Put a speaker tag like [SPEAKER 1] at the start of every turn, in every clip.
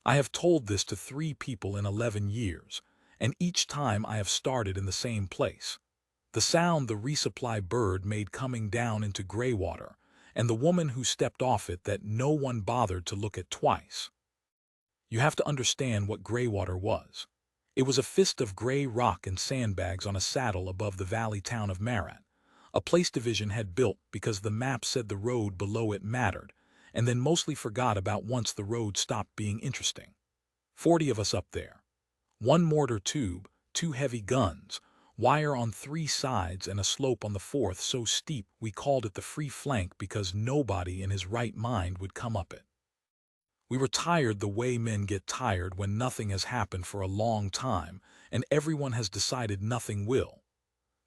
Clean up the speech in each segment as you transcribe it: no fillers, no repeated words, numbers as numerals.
[SPEAKER 1] I have told this to 3 people in 11 years, and each time I have started in the same place. The sound the resupply bird made coming down into gray water, and the woman who stepped off it that no one bothered to look at twice. You have to understand what gray water was. It was a fist of gray rock and sandbags on a saddle above the valley town of Marat, a place division had built because the map said the road below it mattered, and then mostly forgot about once the road stopped being interesting. 40 of us up there. 1 mortar tube, 2 heavy guns, wire on 3 sides and a slope on the 4th so steep we called it the free flank because nobody in his right mind would come up it. We were tired the way men get tired when nothing has happened for a long time and everyone has decided nothing will.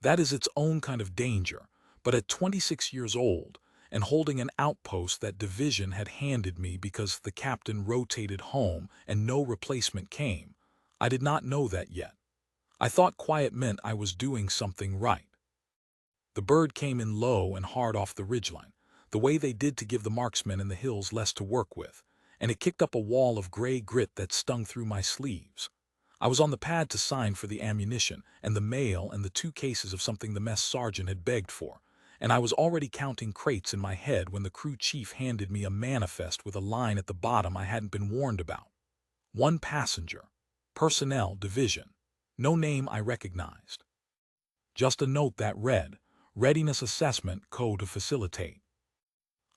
[SPEAKER 1] That is its own kind of danger, but at 26 years old, and holding an outpost that division had handed me because the captain rotated home and no replacement came, I did not know that yet. I thought quiet meant I was doing something right. The bird came in low and hard off the ridgeline, the way they did to give the marksmen in the hills less to work with, and it kicked up a wall of gray grit that stung through my sleeves. I was on the pad to sign for the ammunition and the mail and the 2 cases of something the mess sergeant had begged for, and I was already counting crates in my head when the crew chief handed me a manifest with a line at the bottom I hadn't been warned about. 1 passenger. Personnel division. No name I recognized. Just a note that read, readiness assessment code to facilitate.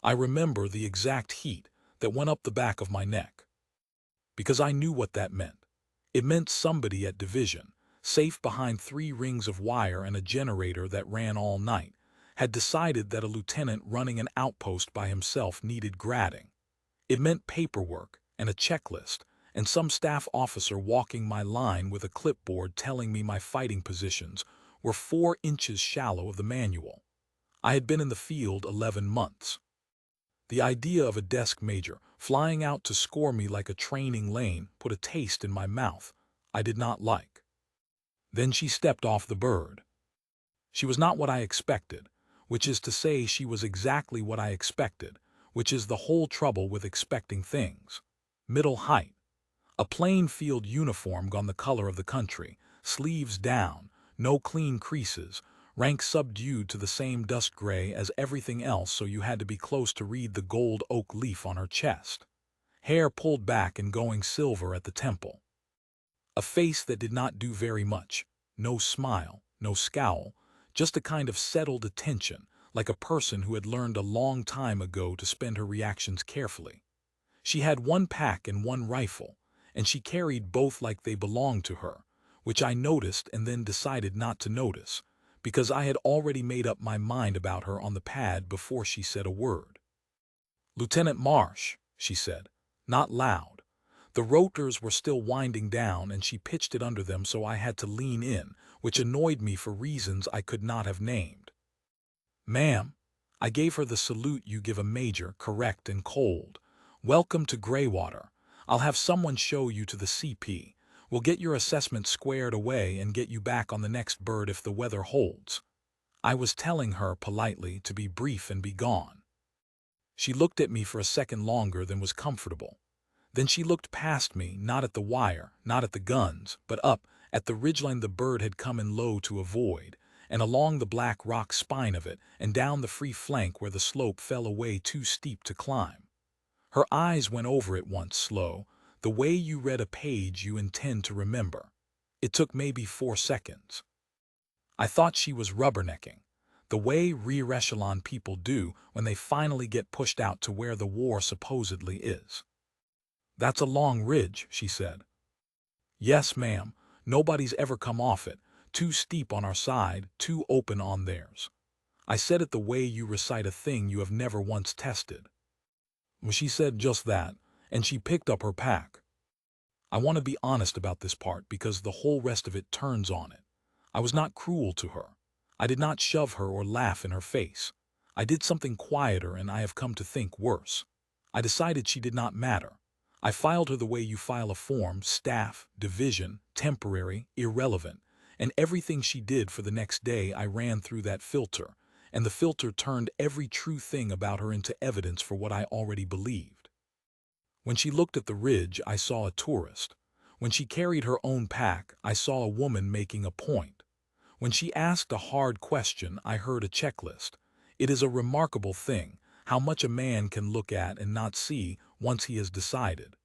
[SPEAKER 1] I remember the exact heat that went up the back of my neck. Because I knew what that meant. It meant somebody at division, safe behind 3 rings of wire and a generator that ran all night, had decided that a lieutenant running an outpost by himself needed grading. It meant paperwork and a checklist, and some staff officer walking my line with a clipboard telling me my fighting positions were 4 inches shallow of the manual. I had been in the field 11 months. The idea of a desk major flying out to score me like a training lane put a taste in my mouth I did not like. Then she stepped off the bird. She was not what I expected, which is to say she was exactly what I expected, which is the whole trouble with expecting things. Middle height. A plain field uniform gone the color of the country, sleeves down, no clean creases, rank subdued to the same dust gray as everything else so you had to be close to read the gold oak leaf on her chest. Hair pulled back and going silver at the temple. A face that did not do very much, no smile, no scowl, just a kind of settled attention, like a person who had learned a long time ago to spend her reactions carefully. She had 1 pack and 1 rifle, and she carried both like they belonged to her, which I noticed and then decided not to notice, because I had already made up my mind about her on the pad before she said a word. "Lieutenant Marsh," she said, not loud. The rotors were still winding down and she pitched it under them so I had to lean in, which annoyed me for reasons I could not have named. "Ma'am," I gave her the salute you give a major, correct and cold. "Welcome to Greywater. I'll have someone show you to the CP. We'll get your assessment squared away and get you back on the next bird if the weather holds." I was telling her politely to be brief and be gone. She looked at me for a second longer than was comfortable. Then she looked past me, not at the wire, not at the guns, but up at the ridgeline the bird had come in low to avoid, and along the black rock spine of it, and down the free flank where the slope fell away too steep to climb. Her eyes went over it once slow, the way you read a page you intend to remember. It took maybe 4 seconds. I thought she was rubbernecking, the way rear echelon people do when they finally get pushed out to where the war supposedly is. "That's a long ridge," she said. "Yes, ma'am. Nobody's ever come off it. Too steep on our side, too open on theirs." I said it the way you recite a thing you have never once tested. Well, she said just that, and she picked up her pack. I want to be honest about this part because the whole rest of it turns on it. I was not cruel to her. I did not shove her or laugh in her face. I did something quieter and I have come to think worse. I decided she did not matter. I filed her the way you file a form, staff, division, temporary, irrelevant, and everything she did for the next day I ran through that filter, and the filter turned every true thing about her into evidence for what I already believed. When she looked at the ridge, I saw a tourist. When she carried her own pack, I saw a woman making a point. When she asked a hard question, I heard a checklist. It is a remarkable thing, how much a man can look at and not see once he has decided.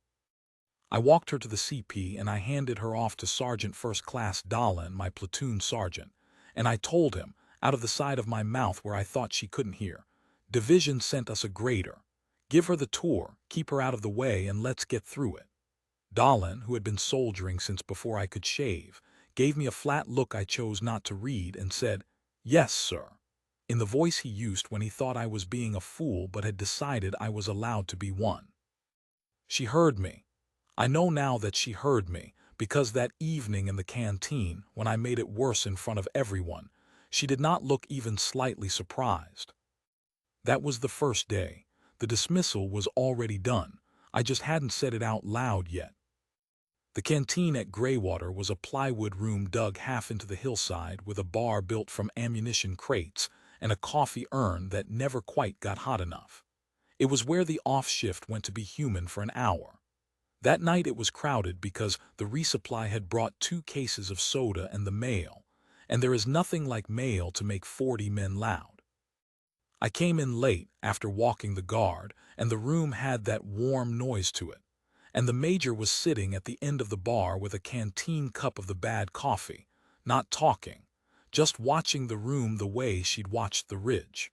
[SPEAKER 1] I walked her to the CP and I handed her off to Sergeant First Class Dahlin, my platoon sergeant, and I told him, out of the side of my mouth where I thought she couldn't hear, Division sent us a grader. Give her the tour, keep her out of the way, and let's get through it. Dahlin, who had been soldiering since before I could shave, gave me a flat look I chose not to read and said, "Yes, sir," in the voice he used when he thought I was being a fool but had decided I was allowed to be one. She heard me. I know now that she heard me, because that evening in the canteen, when I made it worse in front of everyone, she did not look even slightly surprised. That was the first day. The dismissal was already done. I just hadn't said it out loud yet. The canteen at Greywater was a plywood room dug half into the hillside with a bar built from ammunition crates and a coffee urn that never quite got hot enough. It was where the off shift went to be human for an hour. That night it was crowded because the resupply had brought 2 cases of soda and the mail, and there is nothing like mail to make 40 men loud. I came in late after walking the guard, and the room had that warm noise to it, and the major was sitting at the end of the bar with a canteen cup of the bad coffee, not talking, just watching the room the way she'd watched the ridge.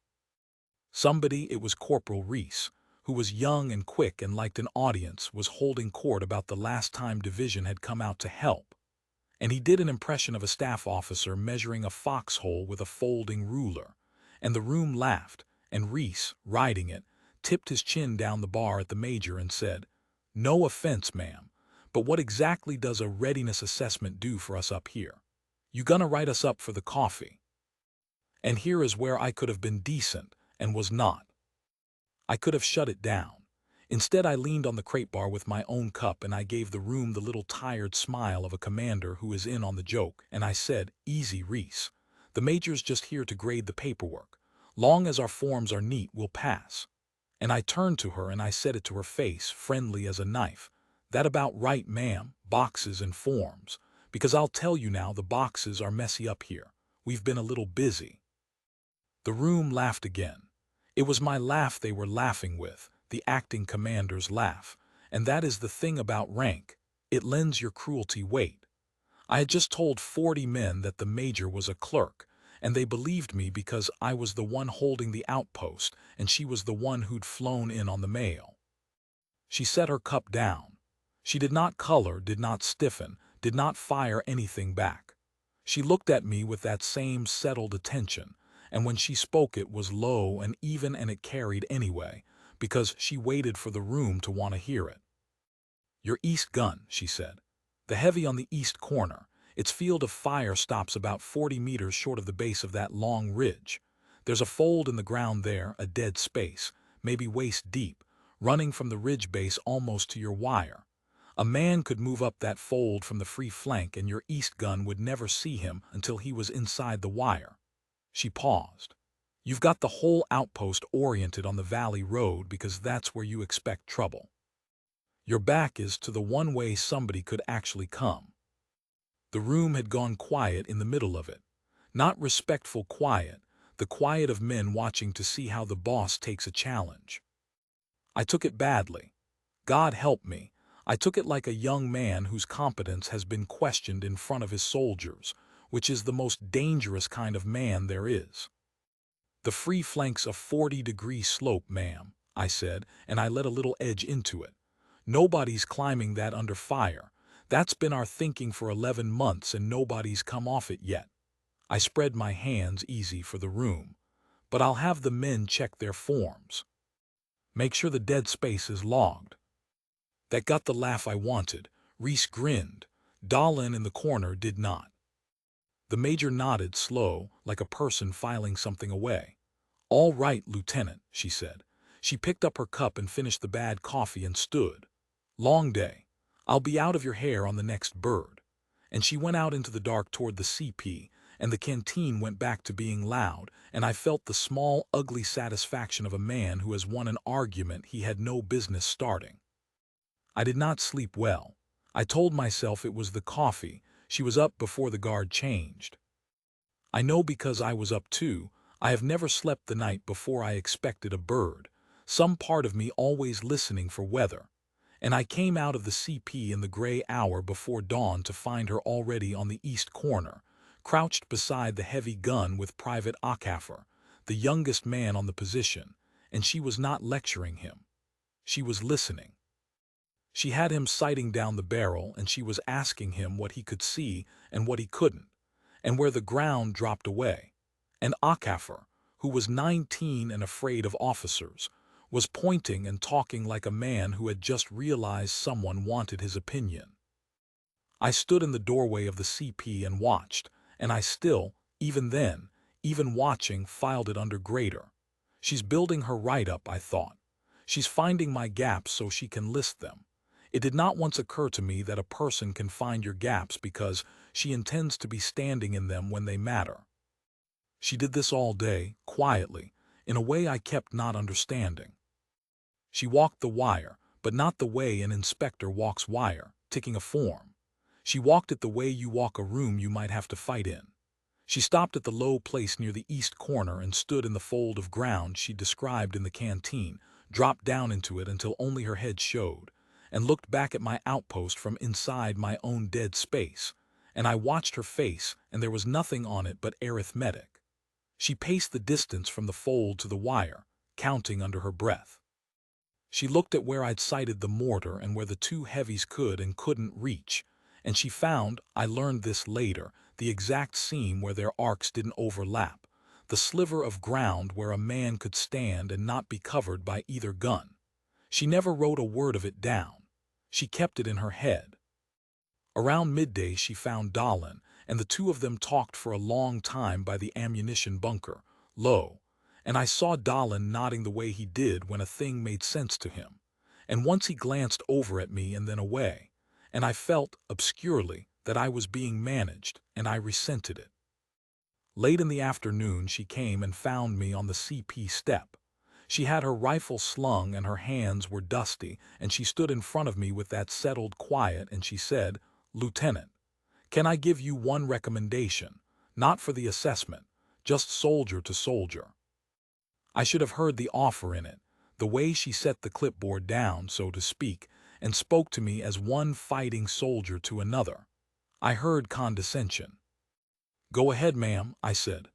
[SPEAKER 1] Somebody, it was Corporal Reese, who was young and quick and liked an audience, was holding court about the last time Division had come out to help. And he did an impression of a staff officer measuring a foxhole with a folding ruler. And the room laughed, and Reese, riding it, tipped his chin down the bar at the major and said, "No offense, ma'am, but what exactly does a readiness assessment do for us up here? You gonna write us up for the coffee?" And here is where I could have been decent, and was not. I could have shut it down. Instead, I leaned on the crate bar with my own cup and I gave the room the little tired smile of a commander who is in on the joke, and I said, "Easy, Reese. The major's just here to grade the paperwork. Long as our forms are neat, we'll pass." And I turned to her and I said it to her face, friendly as a knife. "That about right, ma'am, boxes and forms. Because I'll tell you now, the boxes are messy up here. We've been a little busy." The room laughed again. It was my laugh they were laughing with, the acting commander's laugh, and that is the thing about rank. It lends your cruelty weight. I had just told 40 men that the major was a clerk, and they believed me because I was the one holding the outpost and she was the one who'd flown in on the mail. She set her cup down. She did not color, did not stiffen, did not fire anything back. She looked at me with that same settled attention, and when she spoke it was low and even, and it carried anyway, because she waited for the room to want to hear it. "Your east gun," she said. "The heavy on the east corner. Its field of fire stops about 40 meters short of the base of that long ridge. There's a fold in the ground there, a dead space, maybe waist deep, running from the ridge base almost to your wire. A man could move up that fold from the free flank and your east gun would never see him until he was inside the wire." She paused. "You've got the whole outpost oriented on the valley road because that's where you expect trouble. Your back is to the one way somebody could actually come." The room had gone quiet in the middle of it. Not respectful quiet, the quiet of men watching to see how the boss takes a challenge. I took it badly. God help me. I took it like a young man whose competence has been questioned in front of his soldiers, which is the most dangerous kind of man there is. "The free flank's a 40-degree slope, ma'am," I said, and I let a little edge into it. "Nobody's climbing that under fire. That's been our thinking for 11 months and nobody's come off it yet." I spread my hands easy for the room. "But I'll have the men check their forms. Make sure the dead space is logged." That got the laugh I wanted. Reese grinned. Dahlin in the corner did not. The major nodded slow, like a person filing something away. "All right, Lieutenant," she said. She picked up her cup and finished the bad coffee and stood. "Long day. I'll be out of your hair on the next bird." And she went out into the dark toward the CP, and the canteen went back to being loud, and I felt the small, ugly satisfaction of a man who has won an argument he had no business starting. I did not sleep well. I told myself it was the coffee. She was up before the guard changed. I know because I was up too. I have never slept the night before I expected a bird, some part of me always listening for weather. And I came out of the CP in the gray hour before dawn to find her already on the east corner, crouched beside the heavy gun with Private Akaffer, the youngest man on the position, and she was not lecturing him. She was listening. She had him sighting down the barrel, and she was asking him what he could see and what he couldn't, and where the ground dropped away. And Akaffer, who was 19 and afraid of officers, was pointing and talking like a man who had just realized someone wanted his opinion. I stood in the doorway of the CP and watched, and I still, even then, even watching, filed it under grader. She's building her write-up, I thought. She's finding my gaps so she can list them. It did not once occur to me that a person can find your gaps because she intends to be standing in them when they matter. She did this all day, quietly, in a way I kept not understanding. She walked the wire, but not the way an inspector walks wire, ticking a form. She walked it the way you walk a room you might have to fight in. She stopped at the low place near the east corner and stood in the fold of ground she described in the canteen, dropped down into it until only her head showed, and looked back at my outpost from inside my own dead space, and I watched her face, and there was nothing on it but arithmetic. She paced the distance from the fold to the wire, counting under her breath. She looked at where I'd sighted the mortar and where the two heavies could and couldn't reach, and she found, I learned this later, the exact seam where their arcs didn't overlap, the sliver of ground where a man could stand and not be covered by either gun. She never wrote a word of it down. She kept it in her head. Around midday she found Dahlin, and the two of them talked for a long time by the ammunition bunker, low, and I saw Dahlin nodding the way he did when a thing made sense to him, and once he glanced over at me and then away, and I felt, obscurely, that I was being managed, and I resented it. Late in the afternoon she came and found me on the CP step. She had her rifle slung and her hands were dusty, and she stood in front of me with that settled quiet, and she said, "Lieutenant, can I give you one recommendation, not for the assessment, just soldier to soldier?" I should have heard the offer in it, the way she set the clipboard down, so to speak, and spoke to me as one fighting soldier to another. I heard condescension. "Go ahead, ma'am," I said.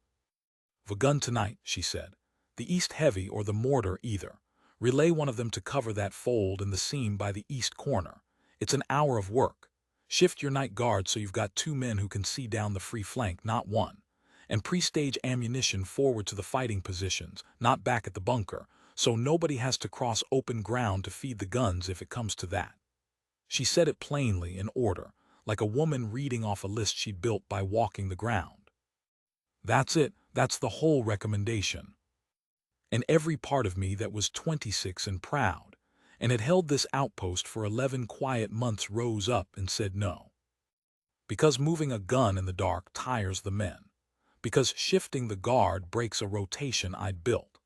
[SPEAKER 1] "The gun tonight," she said. "The east heavy or the mortar either. Relay one of them to cover that fold in the seam by the east corner. It's an hour of work. Shift your night guard so you've got 2 men who can see down the free flank, not 1. And pre-stage ammunition forward to the fighting positions, not back at the bunker, so nobody has to cross open ground to feed the guns if it comes to that." She said it plainly, in order, like a woman reading off a list she'd built by walking the ground. That's it, that's the whole recommendation. And every part of me that was 26 and proud, and had held this outpost for 11 quiet months, rose up and said no. Because moving a gun in the dark tires the men. Because shifting the guard breaks a rotation I'd built.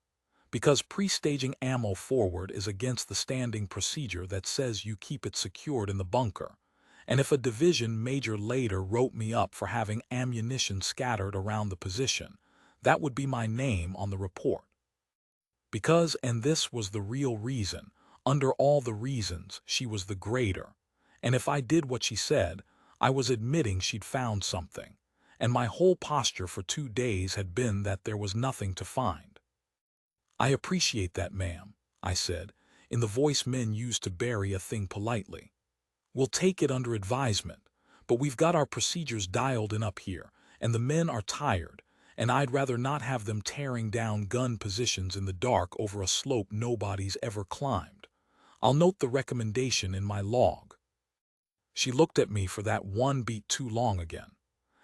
[SPEAKER 1] Because pre-staging ammo forward is against the standing procedure that says you keep it secured in the bunker. And if a division major later wrote me up for having ammunition scattered around the position, that would be my name on the report. Because, and this was the real reason, under all the reasons, she was the greater. And if I did what she said, I was admitting she'd found something. And my whole posture for 2 days had been that there was nothing to find. "I appreciate that, ma'am," I said, in the voice men use to bury a thing politely. "We'll take it under advisement, but we've got our procedures dialed in up here, and the men are tired, and I'd rather not have them tearing down gun positions in the dark over a slope nobody's ever climbed. I'll note the recommendation in my log." She looked at me for that one beat too long again.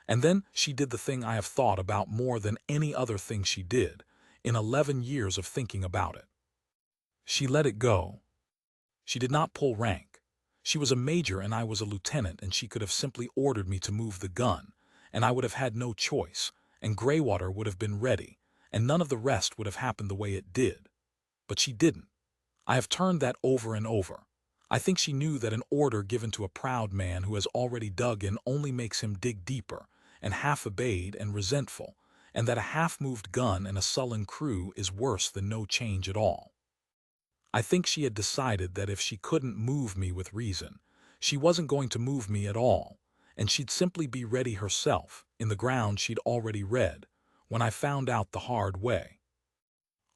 [SPEAKER 1] And then she did the thing I have thought about more than any other thing she did, in 11 years of thinking about it. She let it go. She did not pull rank. She was a major and I was a lieutenant, and she could have simply ordered me to move the gun, and I would have had no choice, and Greywater would have been ready, and none of the rest would have happened the way it did. But she didn't. I have turned that over and over. I think she knew that an order given to a proud man who has already dug in only makes him dig deeper, and half obeyed and resentful, and that a half-moved gun and a sullen crew is worse than no change at all. I think she had decided that if she couldn't move me with reason, she wasn't going to move me at all, and she'd simply be ready herself, in the ground she'd already read, when I found out the hard way.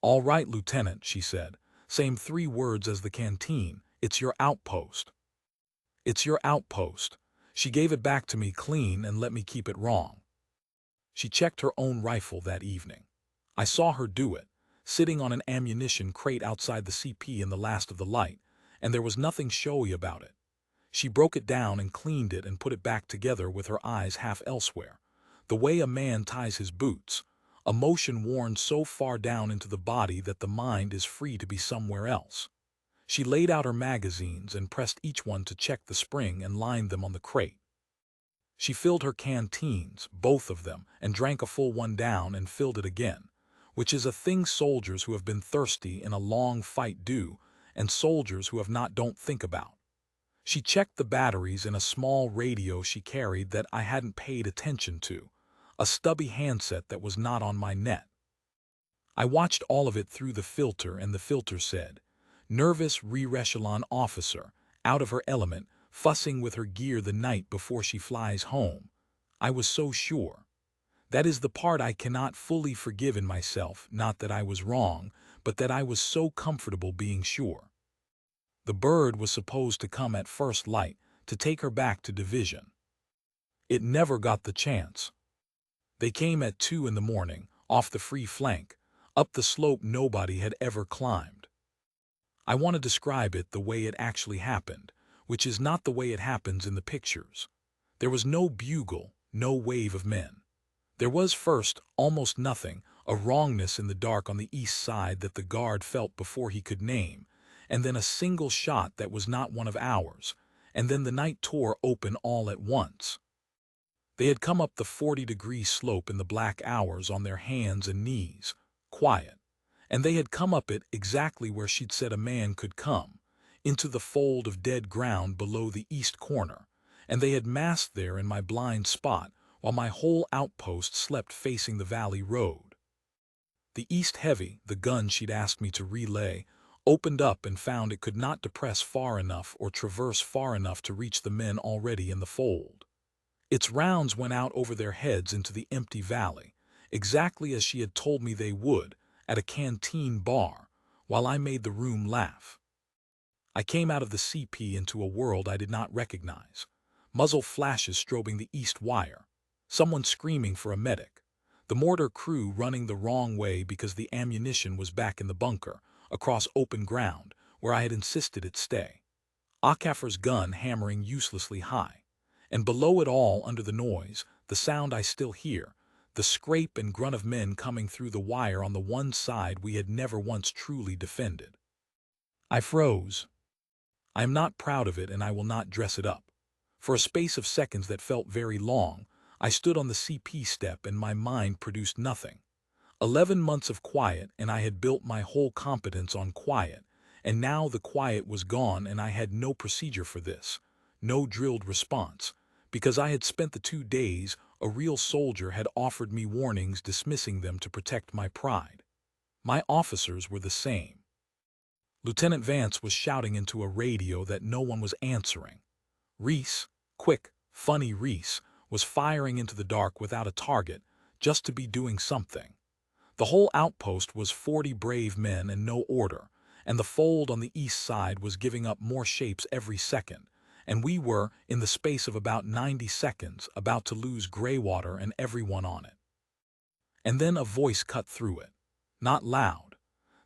[SPEAKER 1] "All right, Lieutenant," she said, same 3 words as the canteen, "it's your outpost." "It's your outpost." She gave it back to me clean and let me keep it wrong. She checked her own rifle that evening. I saw her do it, sitting on an ammunition crate outside the CP in the last of the light, and there was nothing showy about it. She broke it down and cleaned it and put it back together with her eyes half elsewhere, the way a man ties his boots, a motion worn so far down into the body that the mind is free to be somewhere else. She laid out her magazines and pressed each one to check the spring and lined them on the crate. She filled her canteens, both of them, and drank a full one down and filled it again, which is a thing soldiers who have been thirsty in a long fight do, and soldiers who have not don't think about. She checked the batteries in a small radio she carried that I hadn't paid attention to, a stubby handset that was not on my net. I watched all of it through the filter, and the filter said, "Nervous re-echelon officer, out of her element, fussing with her gear the night before she flies home." I was so sure. That is the part I cannot fully forgive in myself, not that I was wrong, but that I was so comfortable being sure. The bird was supposed to come at first light to take her back to division. It never got the chance. They came at 2 in the morning, off the free flank, up the slope nobody had ever climbed. I want to describe it the way it actually happened, which is not the way it happens in the pictures. There was no bugle, no wave of men. There was first almost nothing, a wrongness in the dark on the east side that the guard felt before he could name, and then a single shot that was not one of ours, and then the night tore open all at once. They had come up the 40-degree slope in the black hours on their hands and knees, quiet, and they had come up it exactly where she'd said a man could come, into the fold of dead ground below the east corner, and they had massed there in my blind spot while my whole outpost slept facing the valley road. The East Heavy, the gun she'd asked me to relay, opened up and found it could not depress far enough or traverse far enough to reach the men already in the fold. Its rounds went out over their heads into the empty valley, exactly as she had told me they would, at a canteen bar, while I made the room laugh. I came out of the CP into a world I did not recognize. Muzzle flashes strobing the east wire. Someone screaming for a medic. The mortar crew running the wrong way because the ammunition was back in the bunker, across open ground, where I had insisted it stay. Akafer's gun hammering uselessly high. And below it all, under the noise, the sound I still hear, the scrape and grunt of men coming through the wire on the one side we had never once truly defended. I froze. I am not proud of it, and I will not dress it up. For a space of seconds that felt very long, I stood on the CP step and my mind produced nothing. 11 months of quiet, and I had built my whole competence on quiet, and now the quiet was gone and I had no procedure for this, no drilled response, because I had spent the 2 days a real soldier had offered me warnings dismissing them to protect my pride. My officers were the same. Lieutenant Vance was shouting into a radio that no one was answering. Reese, quick, funny Reese, was firing into the dark without a target, just to be doing something. The whole outpost was 40 brave men and no order, and the fold on the east side was giving up more shapes every second, and we were, in the space of about 90 seconds, about to lose Greywater and everyone on it. And then a voice cut through it. Not loud.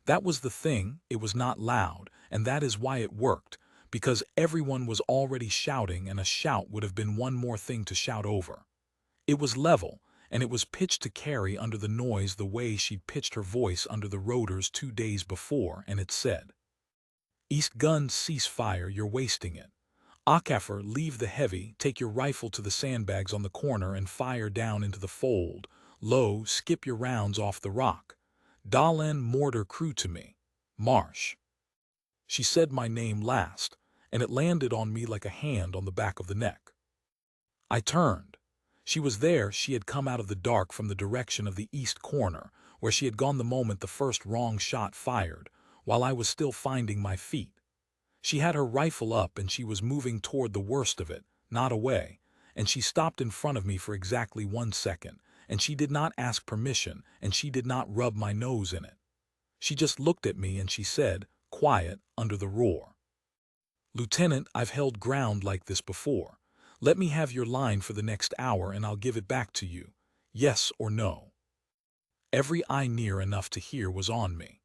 [SPEAKER 1] That was the thing, it was not loud, and that is why it worked, because everyone was already shouting and a shout would have been one more thing to shout over. It was level, and it was pitched to carry under the noise the way she'd pitched her voice under the rotors 2 days before, and it said, "East guns, cease fire, you're wasting it. Akafer, leave the heavy, take your rifle to the sandbags on the corner and fire down into the fold. Low, skip your rounds off the rock. Dalen mortar crew to me. Marsh." She said my name last, and it landed on me like a hand on the back of the neck. I turned. She was there. She had come out of the dark from the direction of the east corner, where she had gone the moment the first wrong shot fired, while I was still finding my feet. She had her rifle up and she was moving toward the worst of it, not away, and she stopped in front of me for exactly 1 second, and she did not ask permission, and she did not rub my nose in it. She just looked at me and she said, quiet, under the roar, "Lieutenant, I've held ground like this before. Let me have your line for the next hour and I'll give it back to you. Yes or no?" Every eye near enough to hear was on me.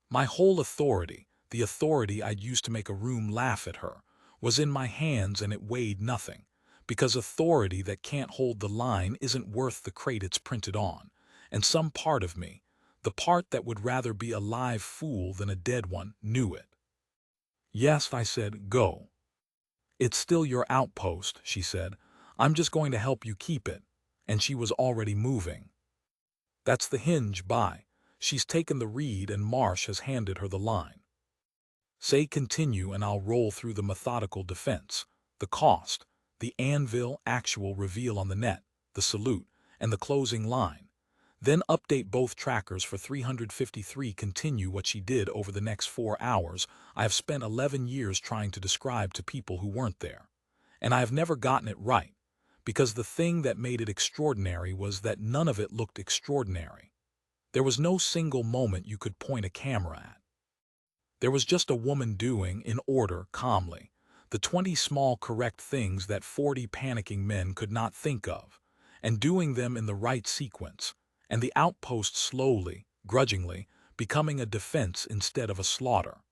[SPEAKER 1] My whole authority, the authority I'd used to make a room laugh at her, was in my hands, and it weighed nothing, because authority that can't hold the line isn't worth the crate it's printed on, and some part of me, the part that would rather be a live fool than a dead one, knew it. "Yes," I said, "go." "It's still your outpost," she said. "I'm just going to help you keep it." And she was already moving. "That's the hinge, by." She's taken the reed and Marsh has handed her the line. "Say continue and I'll roll through the methodical defense, the cost, the Anvil actual reveal on the net, the salute, and the closing line. Then update both trackers for 353. Continue what she did over the next 4 hours. I have spent 11 years trying to describe to people who weren't there. And I have never gotten it right, because the thing that made it extraordinary was that none of it looked extraordinary. There was no single moment you could point a camera at. There was just a woman doing, in order, calmly, the 20 small correct things that 40 panicking men could not think of, and doing them in the right sequence, and the outpost slowly, grudgingly, becoming a defense instead of a slaughter.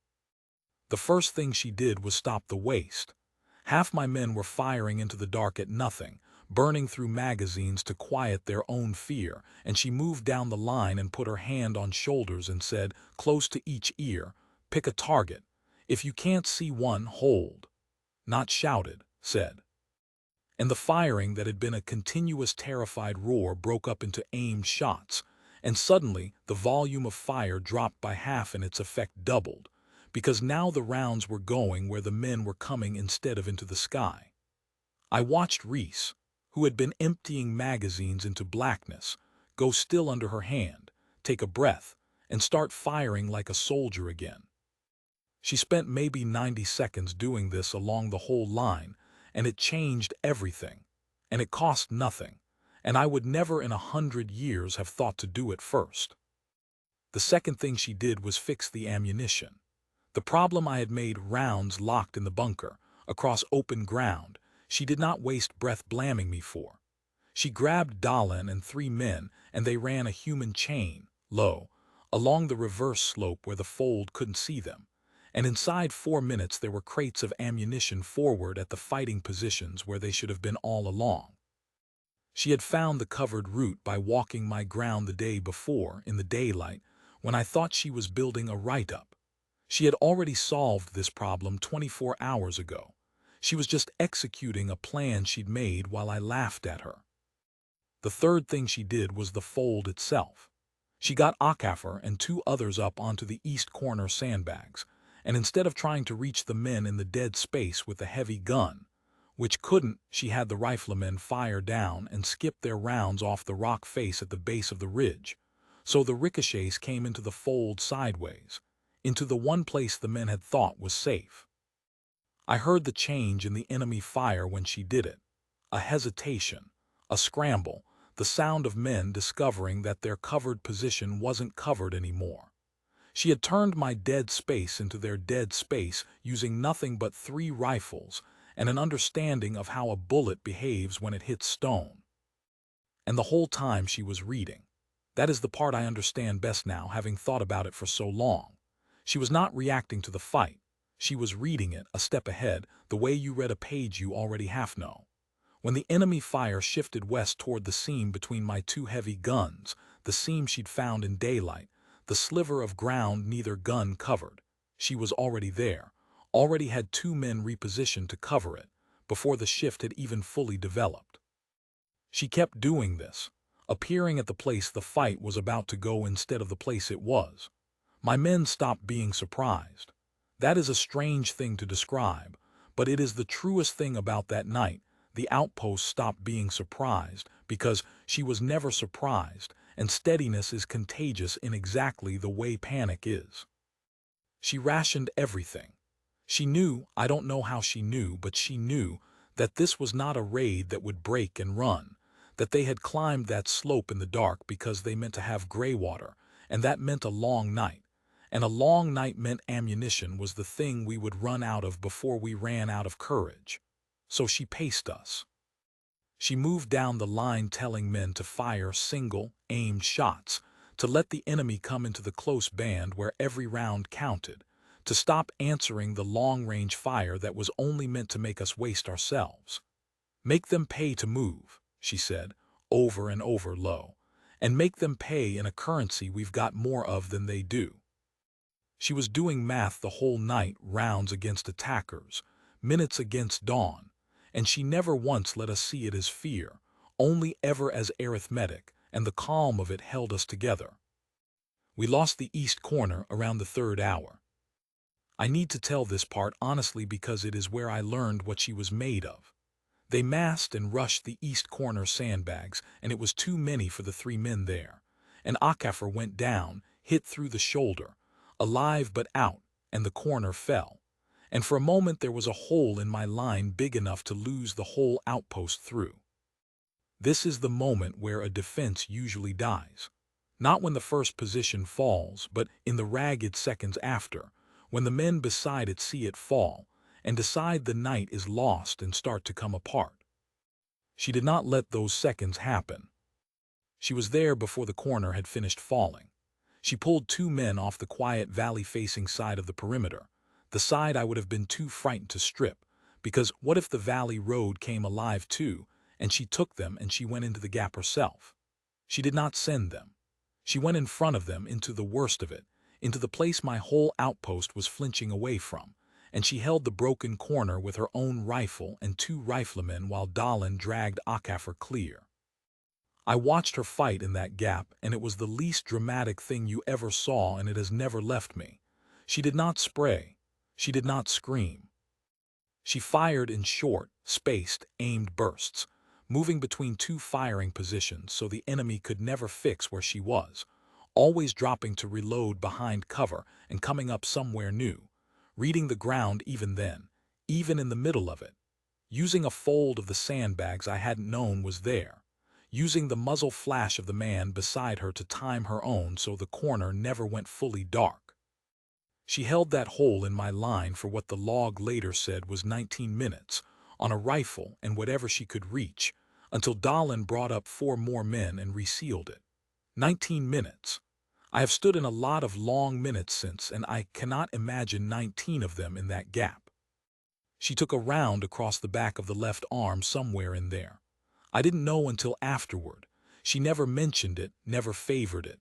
[SPEAKER 1] The first thing she did was stop the waste. Half my men were firing into the dark at nothing, burning through magazines to quiet their own fear, and she moved down the line and put her hand on shoulders and said, close to each ear, "Pick a target. If you can't see one, hold." Not shouted, said. And the firing that had been a continuous terrified roar broke up into aimed shots, and suddenly the volume of fire dropped by half and its effect doubled, because now the rounds were going where the men were coming instead of into the sky. I watched Reese, who had been emptying magazines into blackness, go still under her hand, take a breath, and start firing like a soldier again. She spent maybe 90 seconds doing this along the whole line, and it changed everything, and it cost nothing, and I would never in 100 years have thought to do it first. The second thing she did was fix the ammunition. The problem I had made rounds locked in the bunker, across open ground, she did not waste breath blaming me for. She grabbed Dahlin and 3 men, and they ran a human chain, low, along the reverse slope where the fold couldn't see them, and inside 4 minutes there were crates of ammunition forward at the fighting positions where they should have been all along. She had found the covered route by walking my ground the day before, in the daylight, when I thought she was building a write-up. She had already solved this problem 24 hours ago. She was just executing a plan she'd made while I laughed at her. The third thing she did was the fold itself. She got Akafer and 2 others up onto the east corner sandbags, and instead of trying to reach the men in the dead space with a heavy gun, which couldn't, she had the riflemen fire down and skip their rounds off the rock face at the base of the ridge, so the ricochets came into the fold sideways, into the one place the men had thought was safe. I heard the change in the enemy fire when she did it. A hesitation, a scramble, the sound of men discovering that their covered position wasn't covered anymore. She had turned my dead space into their dead space using nothing but 3 rifles and an understanding of how a bullet behaves when it hits stone. And the whole time she was reading. That is the part I understand best now, having thought about it for so long. She was not reacting to the fight. She was reading it a step ahead, the way you read a page you already half know. When the enemy fire shifted west toward the seam between my 2 heavy guns, the seam she'd found in daylight, the sliver of ground neither gun covered, she was already there, already had 2 men repositioned to cover it, before the shift had even fully developed. She kept doing this, appearing at the place the fight was about to go instead of the place it was. My men stopped being surprised. That is a strange thing to describe, But it is the truest thing about that night. The outpost stopped being surprised because she was never surprised, and steadiness is contagious in exactly the way panic is. She rationed everything. She knew, I don't know how she knew, but she knew that this was not a raid that would break and run, that they had climbed that slope in the dark because they meant to have gray water, and that meant a long night. And a long night meant ammunition was the thing we would run out of before we ran out of courage. So she paced us. She moved down the line telling men to fire single, aimed shots, to let the enemy come into the close band where every round counted, to stop answering the long-range fire that was only meant to make us waste ourselves. Make them pay to move, she said, over and over low, and make them pay in a currency we've got more of than they do. She was doing math the whole night, rounds against attackers, minutes against dawn, and she never once let us see it as fear, only ever as arithmetic, and the calm of it held us together. We lost the east corner around the third hour. I need to tell this part honestly because it is where I learned what she was made of. They massed and rushed the east corner sandbags, and it was too many for the 3 men there. And Akafor went down, hit through the shoulder, alive but out, and the corner fell. And for a moment there was a hole in my line big enough to lose the whole outpost through. This is the moment where a defense usually dies. Not when the first position falls, but in the ragged seconds after, when the men beside it see it fall, and decide the night is lost and start to come apart. She did not let those seconds happen. She was there before the corner had finished falling. She pulled 2 men off the quiet valley-facing side of the perimeter, the side I would have been too frightened to strip, because what if the valley road came alive too, and she took them and she went into the gap herself? She did not send them. She went in front of them into the worst of it, into the place my whole outpost was flinching away from, and she held the broken corner with her own rifle and 2 riflemen while Dahlan dragged Akafor clear. I watched her fight in that gap, and it was the least dramatic thing you ever saw, and it has never left me. She did not spray. She did not scream. She fired in short, spaced, aimed bursts, moving between 2 firing positions so the enemy could never fix where she was, always dropping to reload behind cover and coming up somewhere new, reading the ground even then, even in the middle of it, using a fold of the sandbags I hadn't known was there, using the muzzle flash of the man beside her to time her own so the corner never went fully dark. She held that hole in my line for what the log later said was 19 minutes, on a rifle and whatever she could reach, until Dahlan brought up 4 more men and resealed it. 19 minutes. I have stood in a lot of long minutes since, and I cannot imagine 19 of them in that gap. She took a round across the back of the left arm somewhere in there. I didn't know until afterward. She never mentioned it, never favored it.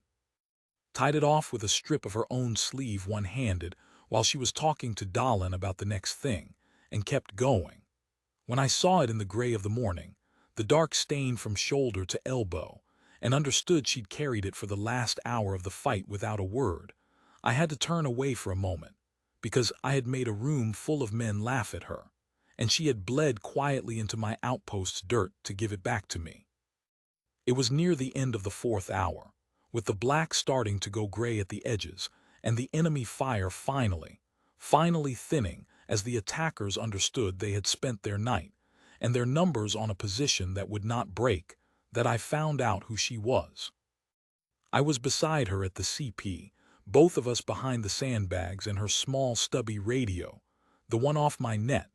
[SPEAKER 1] Tied it off with a strip of her own sleeve one-handed while she was talking to Dahlan about the next thing, and kept going. When I saw it in the gray of the morning, the dark stain from shoulder to elbow, and understood she'd carried it for the last hour of the fight without a word, I had to turn away for a moment, because I had made a room full of men laugh at her, and she had bled quietly into my outpost's dirt to give it back to me. It was near the end of the 4th hour, with the black starting to go gray at the edges, and the enemy fire finally thinning as the attackers understood they had spent their night, and their numbers on a position that would not break, that I found out who she was. I was beside her at the CP, both of us behind the sandbags and her small stubby radio, the one off my net,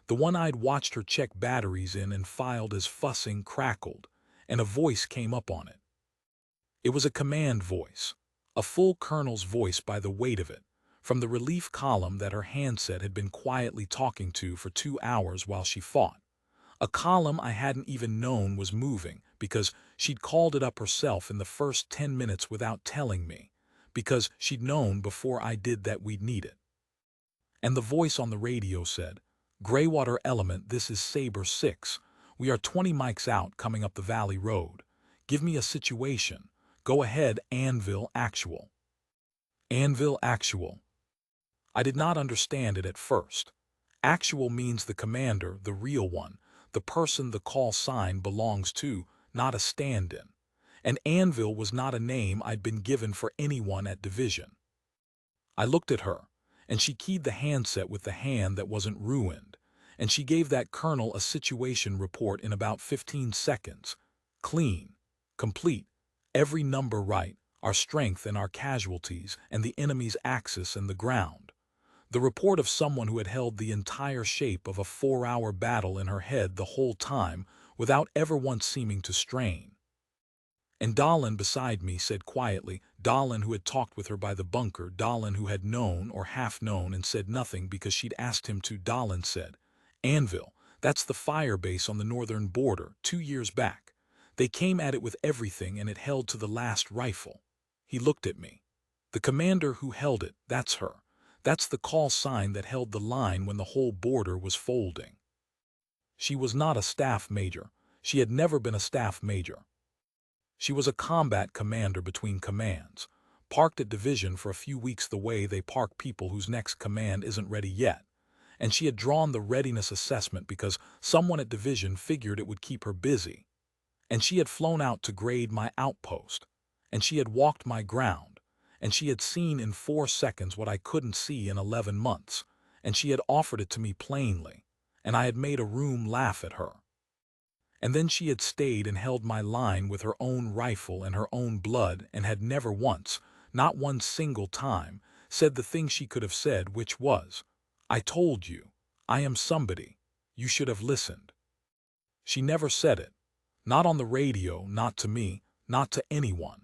[SPEAKER 1] the one I'd watched her check batteries in and filed as fussing crackled, and a voice came up on it. It was a command voice, a full colonel's voice by the weight of it, from the relief column that her handset had been quietly talking to for 2 hours while she fought. A column I hadn't even known was moving because she'd called it up herself in the first 10 minutes without telling me, because she'd known before I did that we'd need it. And the voice on the radio said, "Greywater Element, this is Sabre 6. We are 20 mics out coming up the valley road. Give me a situation. Go ahead, Anvil Actual." Anvil Actual. I did not understand it at first. Actual means the commander, the real one, the person the call sign belongs to, not a stand-in. And Anvil was not a name I'd been given for anyone at division. I looked at her, and she keyed the handset with the hand that wasn't ruined, and she gave that colonel a situation report in about 15 seconds. Clean, complete, every number right, our strength and our casualties, and the enemy's axis and the ground. The report of someone who had held the entire shape of a 4-hour battle in her head the whole time without ever once seeming to strain. And Dahlin beside me said quietly, Dahlin who had talked with her by the bunker, Dahlin who had known or half known and said nothing because she'd asked him to, Dahlin said, Anvil, that's the fire base on the northern border, 2 years back. They came at it with everything and it held to the last rifle. He looked at me. The commander who held it, that's her. That's the call sign that held the line when the whole border was folding. She was not a staff major. She had never been a staff major. She was a combat commander between commands, parked at division for a few weeks the way they park people whose next command isn't ready yet, and she had drawn the readiness assessment because someone at division figured it would keep her busy. And she had flown out to grade my outpost, and she had walked my ground, and she had seen in 4 seconds what I couldn't see in 11 months, and she had offered it to me plainly, and I had made a room laugh at her. And then she had stayed and held my line with her own rifle and her own blood and had never once, not one single time, said the thing she could have said, which was, I told you, I am somebody, you should have listened. She never said it. Not on the radio, not to me, not to anyone.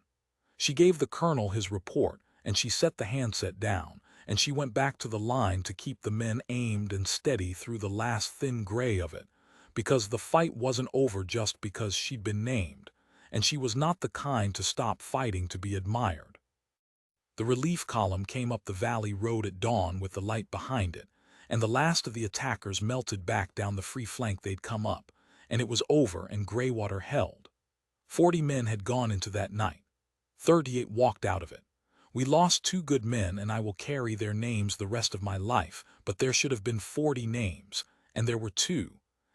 [SPEAKER 1] She gave the colonel his report, and she set the handset down, and she went back to the line to keep the men aimed and steady through the last thin gray of it, because the fight wasn't over just because she'd been named, and she was not the kind to stop fighting to be admired. The relief column came up the valley road at dawn with the light behind it, and the last of the attackers melted back down the free flank they'd come up, and it was over and Greywater held. 40 men had gone into that night. 38 walked out of it. We lost 2 good men, and I will carry their names the rest of my life, but there should have been 40 names, and there were 2.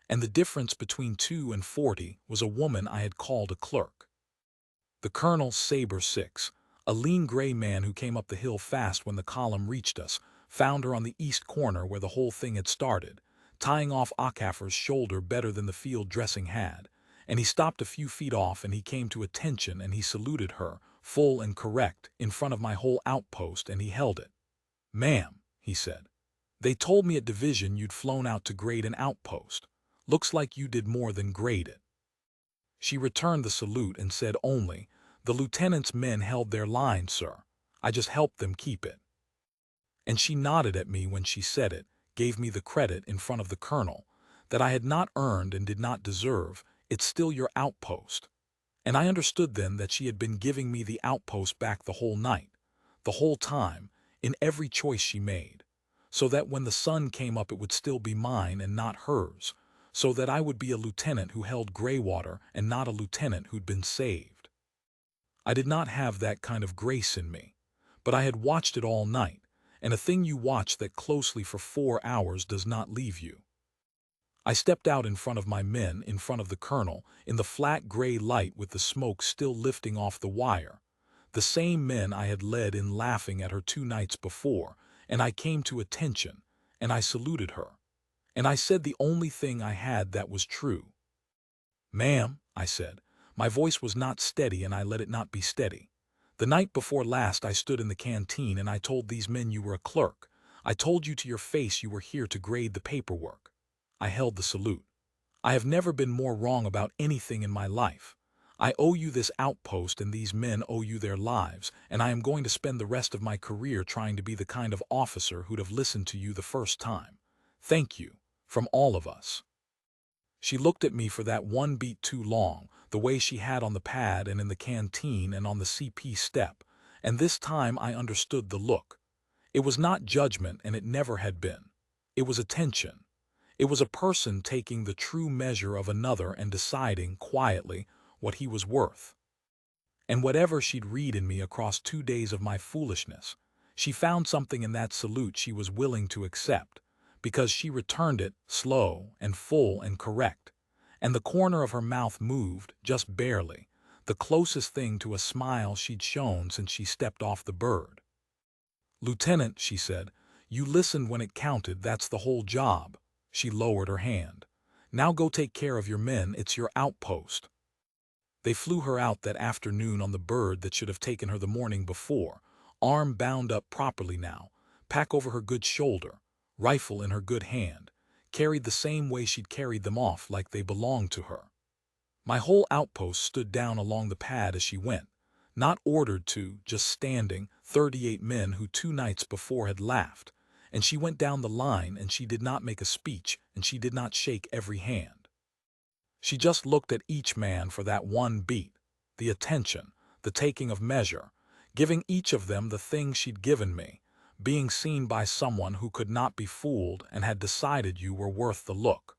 [SPEAKER 1] And the difference between 2 and 40 was a woman I had called a clerk. The Colonel Saber 6, a lean gray man who came up the hill fast when the column reached us, found her on the east corner where the whole thing had started, tying off Akaffer's shoulder better than the field dressing had, and he stopped a few feet off and he came to attention and he saluted her, full and correct, in front of my whole outpost, and he held it. Ma'am, he said, they told me at division you'd flown out to grade an outpost. Looks like you did more than grade it. She returned the salute and said only, the lieutenant's men held their line, sir. I just helped them keep it. And she nodded at me when she said it, gave me the credit in front of the colonel, that I had not earned and did not deserve. It's still your outpost. And I understood then that she had been giving me the outpost back the whole night, the whole time, in every choice she made, so that when the sun came up it would still be mine and not hers, so that I would be a lieutenant who held Greywater and not a lieutenant who'd been saved. I did not have that kind of grace in me, but I had watched it all night, and a thing you watch that closely for 4 hours does not leave you. I stepped out in front of my men, in front of the colonel, in the flat gray light with the smoke still lifting off the wire, the same men I had led in laughing at her 2 nights before, and I came to attention, and I saluted her. And I said the only thing I had that was true. Ma'am, I said, my voice was not steady and I let it not be steady. The night before last I stood in the canteen and I told these men you were a clerk. I told you to your face you were here to grade the paperwork. I held the salute. I have never been more wrong about anything in my life. I owe you this outpost and these men owe you their lives, and I am going to spend the rest of my career trying to be the kind of officer who'd have listened to you the first time. Thank you. From all of us. She looked at me for that 1 beat too long, the way she had on the pad and in the canteen and on the CP step, and this time I understood the look. It was not judgment, and it never had been. It was attention. It was a person taking the true measure of another and deciding, quietly, what he was worth. And whatever she'd read in me across 2 days of my foolishness, she found something in that salute she was willing to accept, because she returned it slow and full and correct, and the corner of her mouth moved, just barely, the closest thing to a smile she'd shown since she stepped off the bird. "Lieutenant," she said, "you listened when it counted, that's the whole job." She lowered her hand. "Now go take care of your men, it's your outpost." They flew her out that afternoon on the bird that should have taken her the morning before, arm bound up properly now, pack over her good shoulder, rifle in her good hand, carried the same way she'd carried them off, like they belonged to her. My whole outpost stood down along the pad as she went, not ordered to, just standing, 38 men who 2 nights before had laughed, and she went down the line and she did not make a speech and she did not shake every hand. She just looked at each man for that one beat, the attention, the taking of measure, giving each of them the thing she'd given me, being seen by someone who could not be fooled and had decided you were worth the look.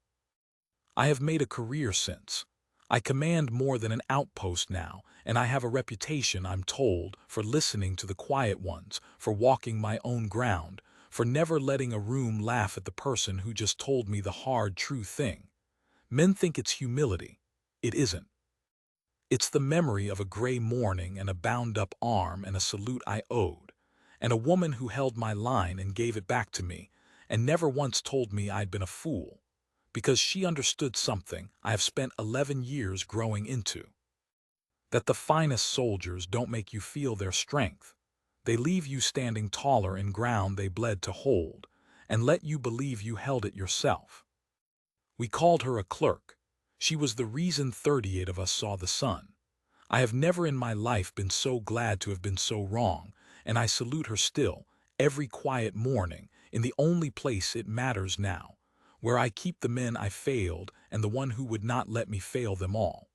[SPEAKER 1] I have made a career since. I command more than an outpost now, and I have a reputation, I'm told, for listening to the quiet ones, for walking my own ground, for never letting a room laugh at the person who just told me the hard, true thing. Men think it's humility. It isn't. It's the memory of a gray morning and a bound-up arm and a salute I owed, and a woman who held my line and gave it back to me, and never once told me I'd been a fool, because she understood something I have spent 11 years growing into. That the finest soldiers don't make you feel their strength. They leave you standing taller in ground they bled to hold, and let you believe you held it yourself. We called her a clerk. She was the reason 38 of us saw the sun. I have never in my life been so glad to have been so wrong, and I salute her still, every quiet morning, in the only place it matters now, where I keep the men I failed and the one who would not let me fail them all.